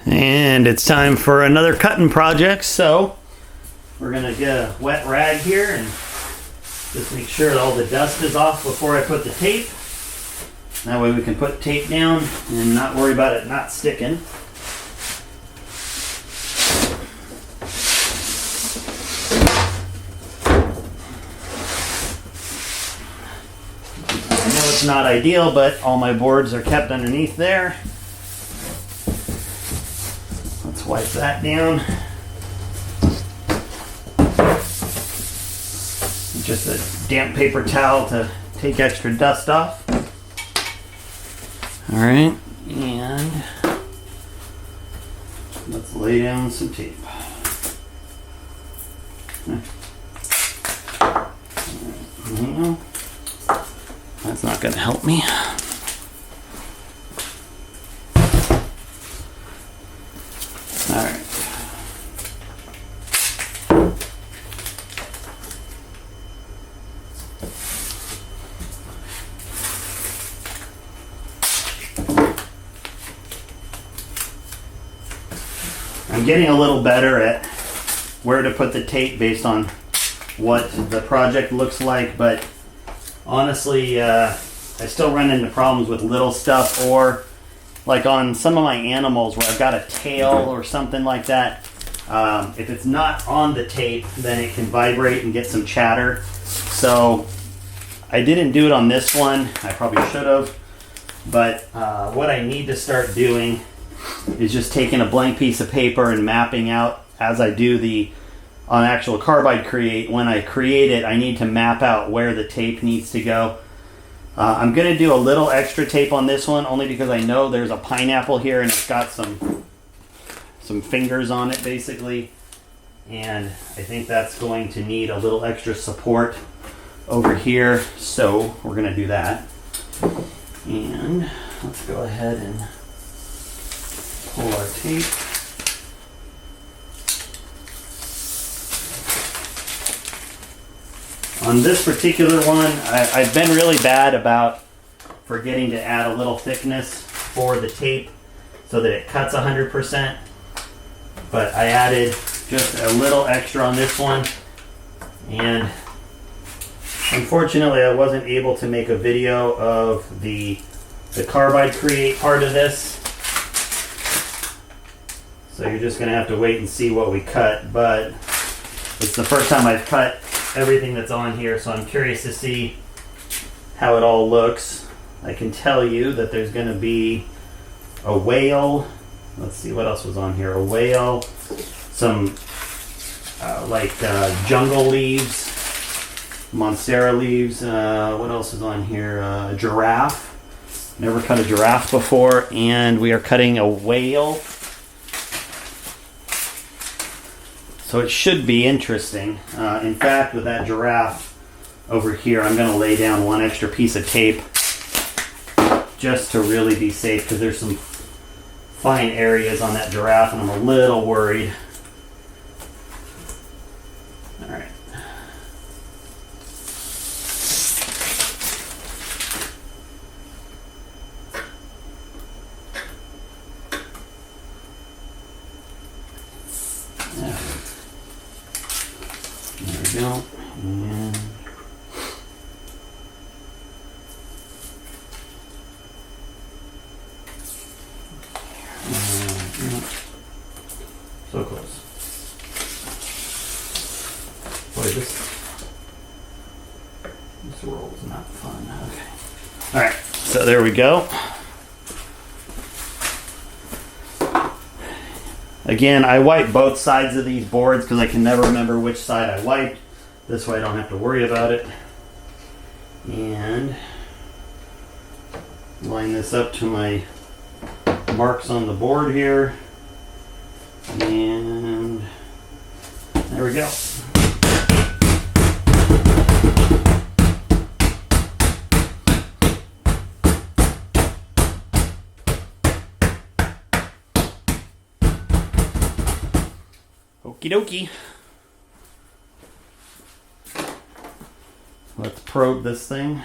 And it's time for another cutting project, so we're gonna get a wet rag here and just make sure that all the dust is off before I put the tape. That way we can put tape down and not worry about it not sticking. I know it's not ideal, but all my boards are kept underneath there. Let's wipe that down. Just a damp paper towel to take extra dust off. All right, and let's lay down some tape. Now, that's not going to help me. All right. I'm getting a little better at where to put the tape based on what the project looks like, but honestly, I still run into problems with little stuff, or like on some of my animals where I've got a tail or something like that. If it's not on the tape, then it can vibrate and get some chatter. So I didn't do it on this one. I probably should have. But what I need to start doing is just taking a blank piece of paper and mapping out as I do on actual carbide create. When I create it, I need to map out where the tape needs to go. I'm going to do a little extra tape on this one only because I know there's a pineapple here and it's got some fingers on it basically, and I think that's going to need a little extra support over here, so we're going to do that. And let's go ahead and pull our tape. On this particular one, I've been really bad about forgetting to add a little thickness for the tape so that it cuts 100%. But I added just a little extra on this one. And unfortunately, I wasn't able to make a video of the carbide create part of this. So you're just going to have to wait and see what we cut. But it's the first time I've cut everything that's on here, so I'm curious to see how it all looks. I can tell you that there's going to be a whale. Let's see what else was on here. A whale, some jungle leaves, monstera leaves. What else is on here? A giraffe. Never cut a giraffe before, and we are cutting a whale. So it should be interesting. In fact, with that giraffe over here, I'm going to lay down one extra piece of tape just to really be safe, because there's some fine areas on that giraffe and I'm a little worried. All right. There we go. And so close. Boy, this roll is not fun. Okay. All right. So there we go. Again, I wipe both sides of these boards because I can never remember which side I wiped. This way I don't have to worry about it. And line this up to my marks on the board here. And there we go. Okie dokie. Let's probe this thing.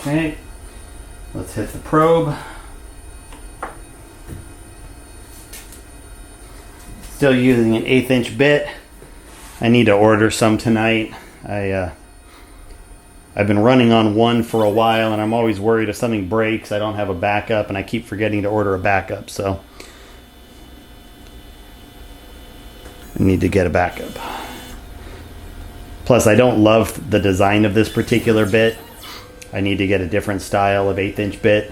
Okay, let's hit the probe. Still using an 1/8 inch bit. I need to order some tonight. I've been running on one for a while, and I'm always worried if something breaks, I don't have a backup, and I keep forgetting to order a backup, so I need to get a backup. Plus, I don't love the design of this particular bit. I need to get a different style of 1/8 inch bit.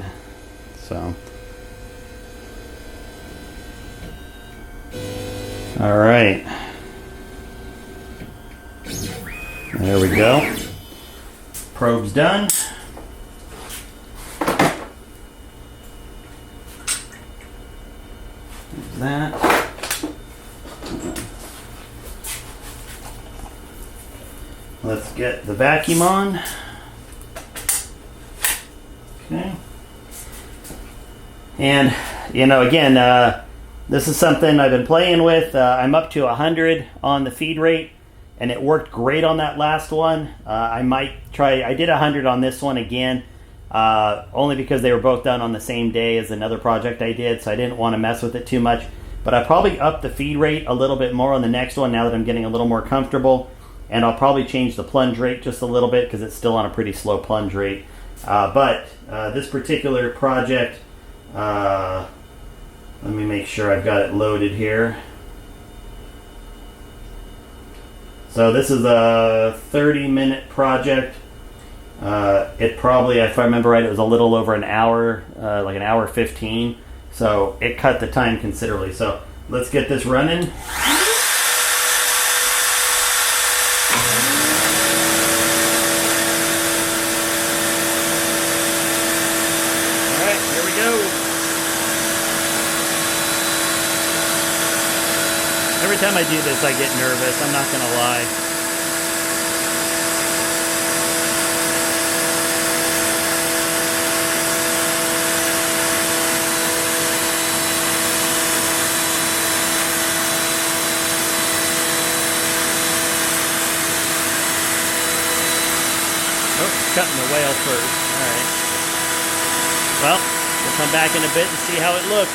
So, all right. There we go. Probe's done. There's that. Let's get the vacuum on. Okay. And, you know, again, this is something I've been playing with. I'm up to 100 on the feed rate, and it worked great on that last one. I might try, I did 100 on this one again, only because they were both done on the same day as another project I did, so I didn't want to mess with it too much. But I probably upped the feed rate a little bit more on the next one now that I'm getting a little more comfortable. And I'll probably change the plunge rate just a little bit because it's still on a pretty slow plunge rate. But this particular project, let me make sure I've got it loaded here. So this is a 30-minute project. It probably, if I remember right, it was a little over an hour, like an hour 15. So it cut the time considerably. So let's get this running. Every time I do this, I get nervous. I'm not going to lie. Oh, cutting the whale first. All right. Well, we'll come back in a bit and see how it looks.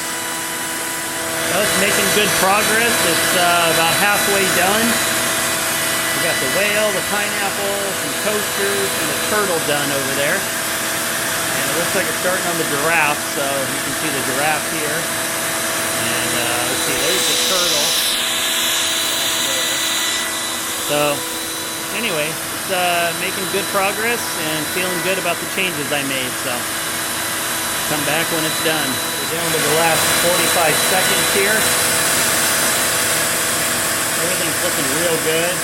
Well, it's making good progress. It's about halfway done. We got the whale, the pineapple, some coasters, and the turtle done over there. And it looks like it's starting on the giraffe, so you can see the giraffe here. And let's see, there's the turtle. So, anyway, it's making good progress and feeling good about the changes I made. So, come back when it's done. Down to the last 45 seconds here. Everything's looking real good.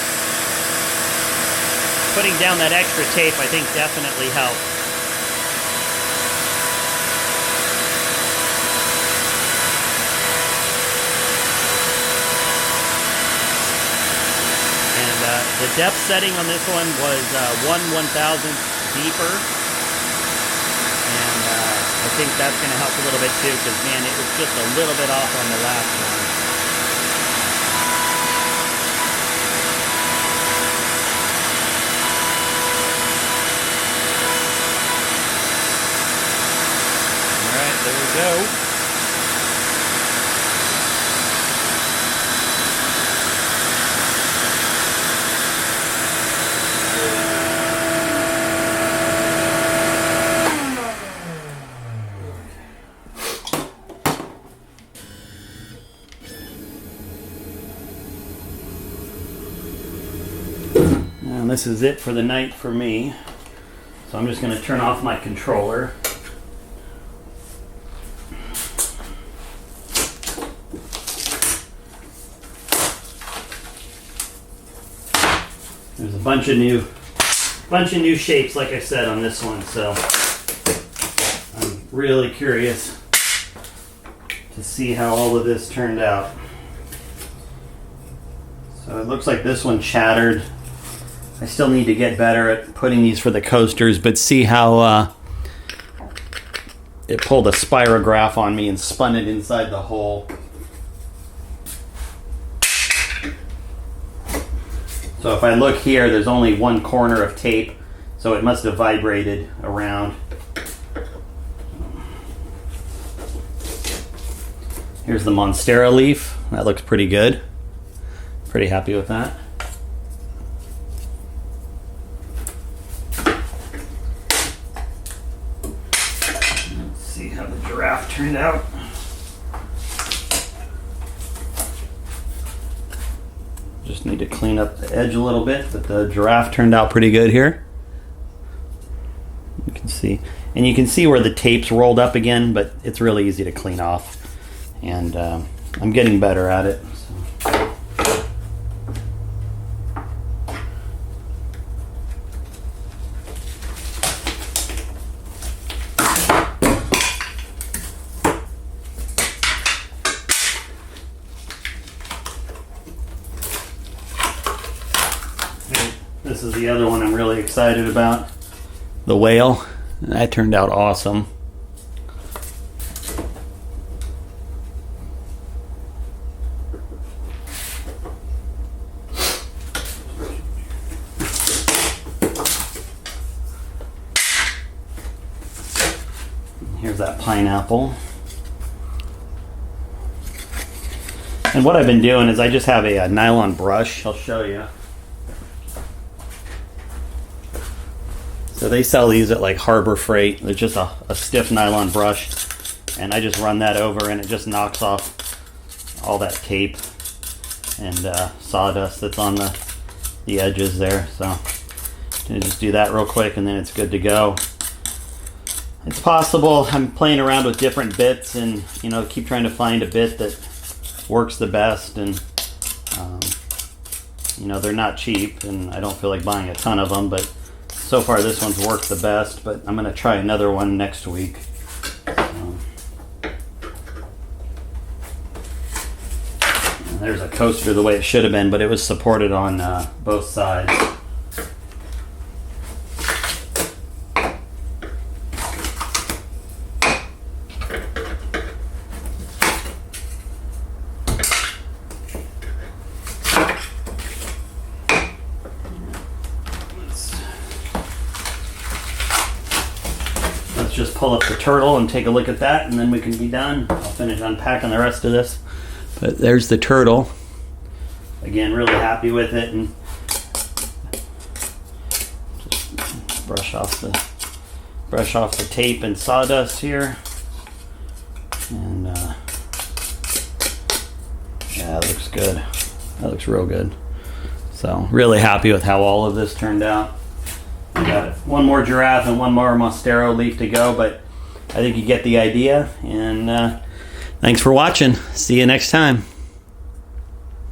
Putting down that extra tape, I think, definitely helped. And the depth setting on this one was 1/1000th deeper. I think that's going to help a little bit too, because man, it was just a little bit off on the last one. All right, there we go. And this is it for the night for me. So I'm just going to turn off my controller. There's a bunch of new shapes, like I said, on this one. So I'm really curious to see how all of this turned out. So it looks like this one shattered. I still need to get better at putting these for the coasters, but see how it pulled a spirograph on me and spun it inside the hole. So if I look here, there's only one corner of tape, so it must have vibrated around. Here's the Monstera leaf. That looks pretty good. Pretty happy with that. Let's see how the giraffe turned out. Just need to clean up the edge a little bit, but the giraffe turned out pretty good here. You can see, and you can see where the tape's rolled up again, but it's really easy to clean off. And I'm getting better at it. So. This is the other one I'm really excited about. The whale. That turned out awesome. Here's that pineapple. And what I've been doing is I just have a nylon brush. I'll show you. So they sell these at like Harbor Freight. It's just a stiff nylon brush, and I just run that over and it just knocks off all that tape and sawdust that's on the edges there. So you just do that real quick and then it's good to go. It's possible I'm playing around with different bits and keep trying to find a bit that works the best, and they're not cheap and I don't feel like buying a ton of them, but so far this one's worked the best, but I'm going to try another one next week. There's a coaster the way it should have been, but it was supported on both sides. Let's just pull up the turtle and take a look at that, and then we can be done. I'll finish unpacking the rest of this. But there's the turtle. Again, really happy with it, and just brush off the tape and sawdust here. And yeah, that looks good. That looks real good. So really happy with how all of this turned out. We got one more giraffe and one more Monstera leaf to go, but I think you get the idea. And thanks for watching. See you next time.